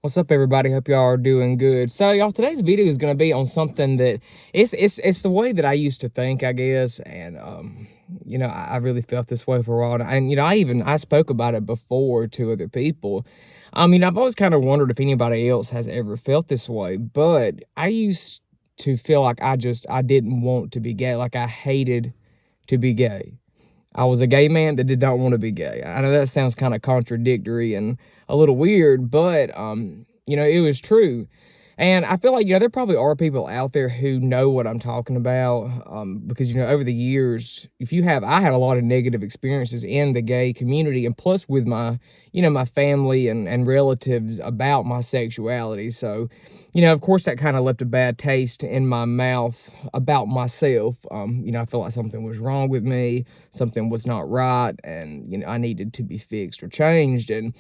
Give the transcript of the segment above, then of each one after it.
What's up, everybody? Hope y'all are doing good. So, y'all, today's video is going to be on something that it's the way that I used to think, I guess, and I really felt this way for a while, and I spoke about it before to other people. I've always kind of wondered if anybody else has ever felt this way, but I used to feel like I didn't want to be gay, like I hated to be gay. I was a gay man that did not want to be gay. I know that sounds kind of contradictory and a little weird, but it was true. And I feel like, there probably are people out there who know what I'm talking about. Because, over the years, I had a lot of negative experiences in the gay community, and plus with my family and relatives about my sexuality. So, of course, that kind of left a bad taste in my mouth about myself. I feel like something was wrong with me, something was not right, and, I needed to be fixed or changed. And,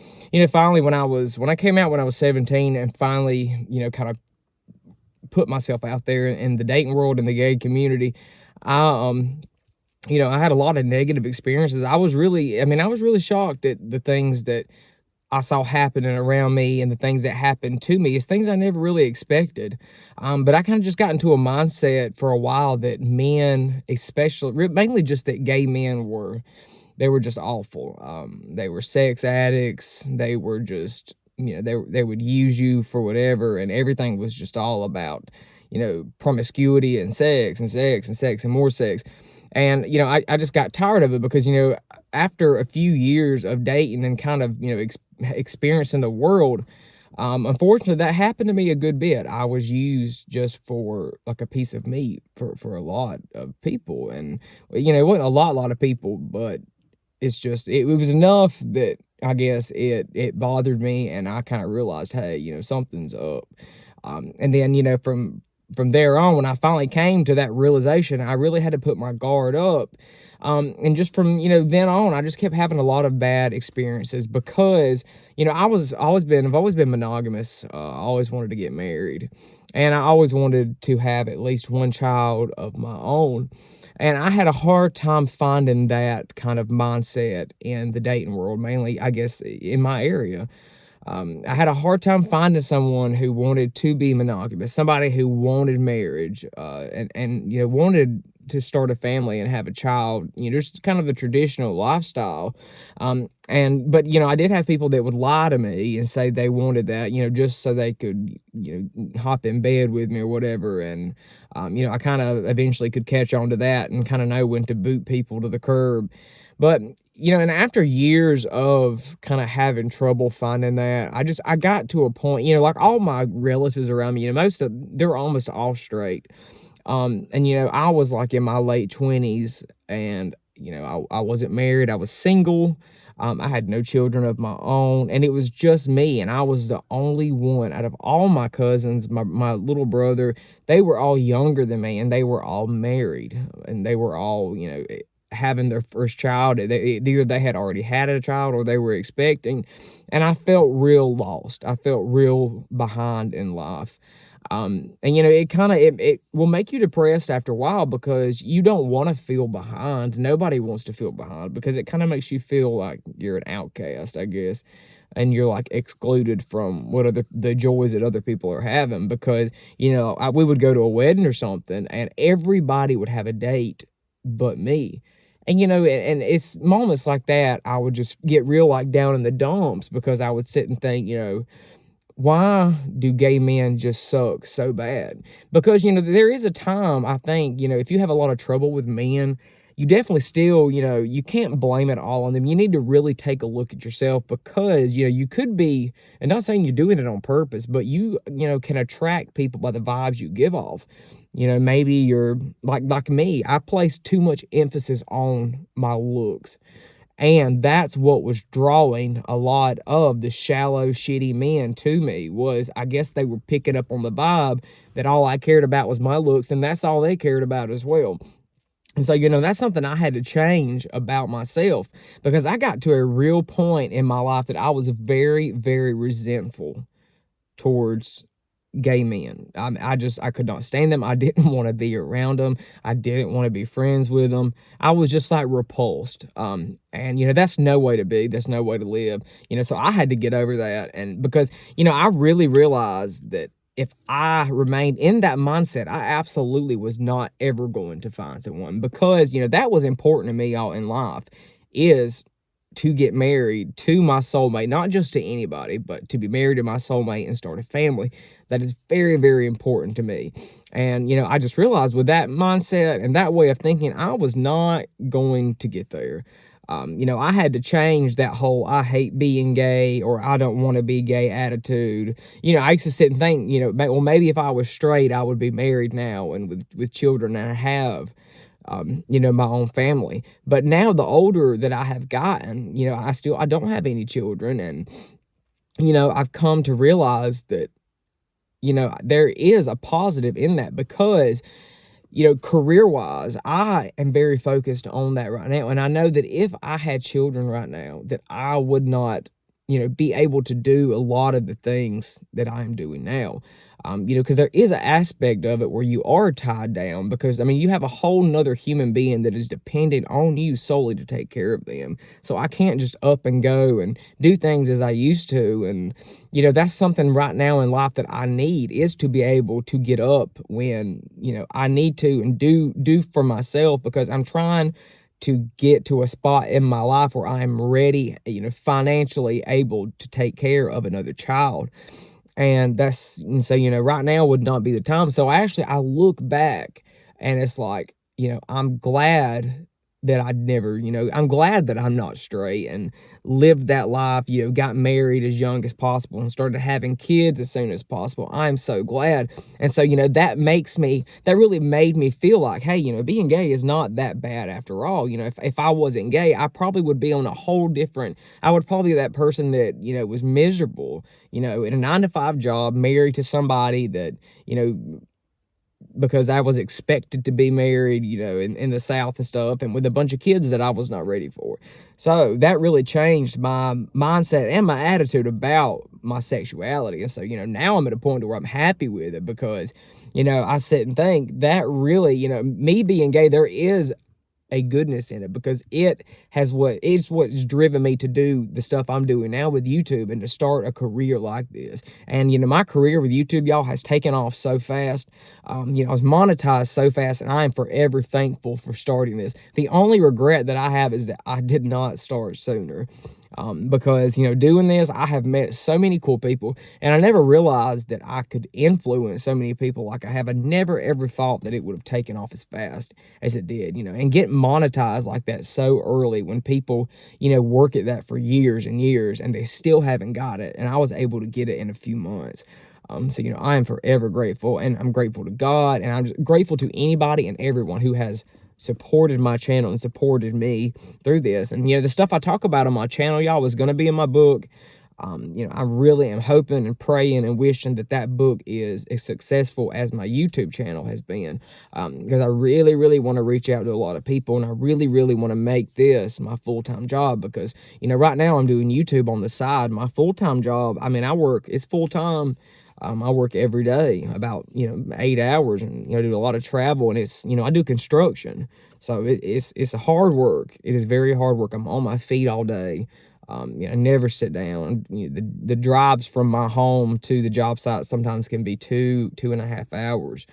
finally, when I came out when I was 17 and finally, kind of put myself out there in the dating world, in the gay community, I, I had a lot of negative experiences. I was really shocked at the things that I saw happening around me and the things that happened to me. It's things I never really expected. But I kind of just got into a mindset for a while that men, especially, mainly just that gay men they were just awful. They were sex addicts. They were just, they would use you for whatever, and everything was just all about, promiscuity and sex and sex and sex and more sex. And, I just got tired of it because, after a few years of dating and kind of, experiencing the world, unfortunately, that happened to me a good bit. I was used just for like a piece of meat for a lot of people. And, it wasn't a lot of people, but it was enough that I guess it bothered me, and I kind of realized, hey, something's up. And then, from there on, when I finally came to that realization, I really had to put my guard up. And just from, then on, I just kept having a lot of bad experiences because, I've always been monogamous. I always wanted to get married, and I always wanted to have at least one child of my own. And I had a hard time finding that kind of mindset in the dating world, mainly, I guess, in my area. I had a hard time finding someone who wanted to be monogamous, somebody who wanted marriage, and wanted to start a family and have a child, just kind of the traditional lifestyle. But I did have people that would lie to me and say they wanted that, just so they could, hop in bed with me or whatever. And, I kind of eventually could catch on to that and kind of know when to boot people to the curb. But, and after years of kind of having trouble finding that, I got to a point, like all my relatives around me, they're almost all straight. And, I was like in my late 20s, and, I wasn't married. I was single. I had no children of my own, and it was just me. And I was the only one out of all my cousins, my little brother. They were all younger than me, and they were all married, and they were all, having their first child. Either they had already had a child or they were expecting. And I felt real lost. I felt real behind in life. And it will make you depressed after a while because you don't want to feel behind. Nobody wants to feel behind because it kind of makes you feel like you're an outcast, I guess. And you're like excluded from the joys that other people are having because, we would go to a wedding or something and everybody would have a date but me. And, and it's moments like that, I would just get real like down in the dumps because I would sit and think, why do gay men just suck so bad? Because, there is a time, I think, if you have a lot of trouble with men, you definitely still, you can't blame it all on them. You need to really take a look at yourself because, you could be, and not saying you're doing it on purpose, but you can attract people by the vibes you give off. Maybe you're like me, I place too much emphasis on my looks. And that's what was drawing a lot of the shallow, shitty men to me was I guess they were picking up on the vibe that all I cared about was my looks, and that's all they cared about as well. And so, that's something I had to change about myself because I got to a real point in my life that I was very, very resentful towards gay men. I could not stand them. I didn't want to be around them. I didn't want to be friends with them. I was just like repulsed. And that's no way to be. That's no way to live. So I had to get over that. And because, I really realized that if I remained in that mindset, I absolutely was not ever going to find someone, because, that was important to me all in life, is to get married to my soulmate, not just to anybody, but to be married to my soulmate and start a family. That is very, very important to me. And, I just realized with that mindset and that way of thinking, I was not going to get there. I had to change that whole I hate being gay or I don't want to be gay attitude. I used to sit and think, well, maybe if I was straight, I would be married now and with children, and I have. My own family. But now the older that I have gotten, I don't have any children. And, I've come to realize that, there is a positive in that, because, career-wise, I am very focused on that right now. And I know that if I had children right now, that I would not, be able to do a lot of the things that I am doing now. Because there is an aspect of it where you are tied down, because, you have a whole nother human being that is dependent on you solely to take care of them. So I can't just up and go and do things as I used to. And, that's something right now in life that I need, is to be able to get up when, I need to, and do for myself, because I'm trying to get to a spot in my life where I'm ready, financially able to take care of another child. And so, right now would not be the time. So I look back and it's like, I'm glad that I'm glad that I'm not straight and lived that life, got married as young as possible and started having kids as soon as possible. I'm so glad. And so, that really made me feel like, hey, being gay is not that bad after all. If I wasn't gay, I probably would be on a whole different, I would probably be that person that, was miserable, in a 9-to-5 job, married to somebody that, because I was expected to be married, in the South and stuff, and with a bunch of kids that I was not ready for. So that really changed my mindset and my attitude about my sexuality. And so, now I'm at a point where I'm happy with it, because, I sit and think that really, me being gay, there is a goodness in it, because it's what's driven me to do the stuff I'm doing now with YouTube and to start a career like this. And, my career with YouTube, y'all, has taken off so fast. I was monetized so fast, and I am forever thankful for starting this. The only regret that I have is that I did not start sooner. Because, doing this, I have met so many cool people, and I never realized that I could influence so many people like I have. I never, ever thought that it would have taken off as fast as it did, and get monetized like that so early when people, work at that for years and years and they still haven't got it. And I was able to get it in a few months. So, I am forever grateful, and I'm grateful to God, and I'm just grateful to anybody and everyone who has supported my channel and supported me through this. And, the stuff I talk about on my channel, y'all, is going to be in my book. I really am hoping and praying and wishing that book is as successful as my YouTube channel has been. Because I really, really want to reach out to a lot of people, and I really, really want to make this my full-time job, because, right now I'm doing YouTube on the side. My full-time job, it's full-time. I work every day about, 8 hours, and, do a lot of travel, and it's, I do construction. So it's hard work. It is very hard work. I'm on my feet all day. I never sit down. The drives from my home to the job site sometimes can be 2.5 hours.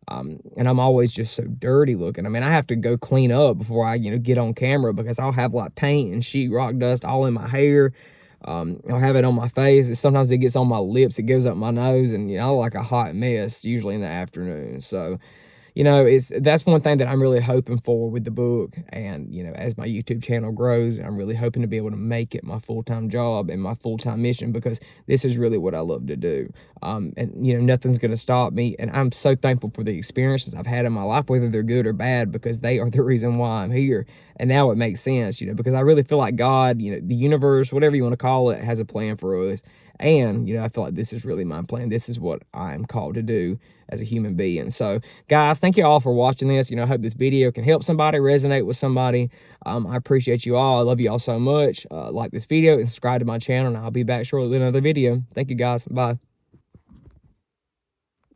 And I'm always just so dirty looking. I have to go clean up before I, get on camera, because I'll have like paint and sheetrock dust all in my hair. I'll have it on my face. Sometimes it gets on my lips. It goes up my nose, and, I look like a hot mess, usually in the afternoon. So, that's one thing that I'm really hoping for with the book. And, as my YouTube channel grows, I'm really hoping to be able to make it my full-time job and my full-time mission, because this is really what I love to do. And, nothing's going to stop me. And I'm so thankful for the experiences I've had in my life, whether they're good or bad, because they are the reason why I'm here. And now it makes sense, because I really feel like God, the universe, whatever you want to call it, has a plan for us. And, I feel like this is really my plan. This is what I'm called to do as a human being. So, guys, thank you all for watching this. I hope this video can help somebody, resonate with somebody. I appreciate you all. I love you all so much. Like this video and subscribe to my channel, and I'll be back shortly with another video. Thank you, guys. Bye.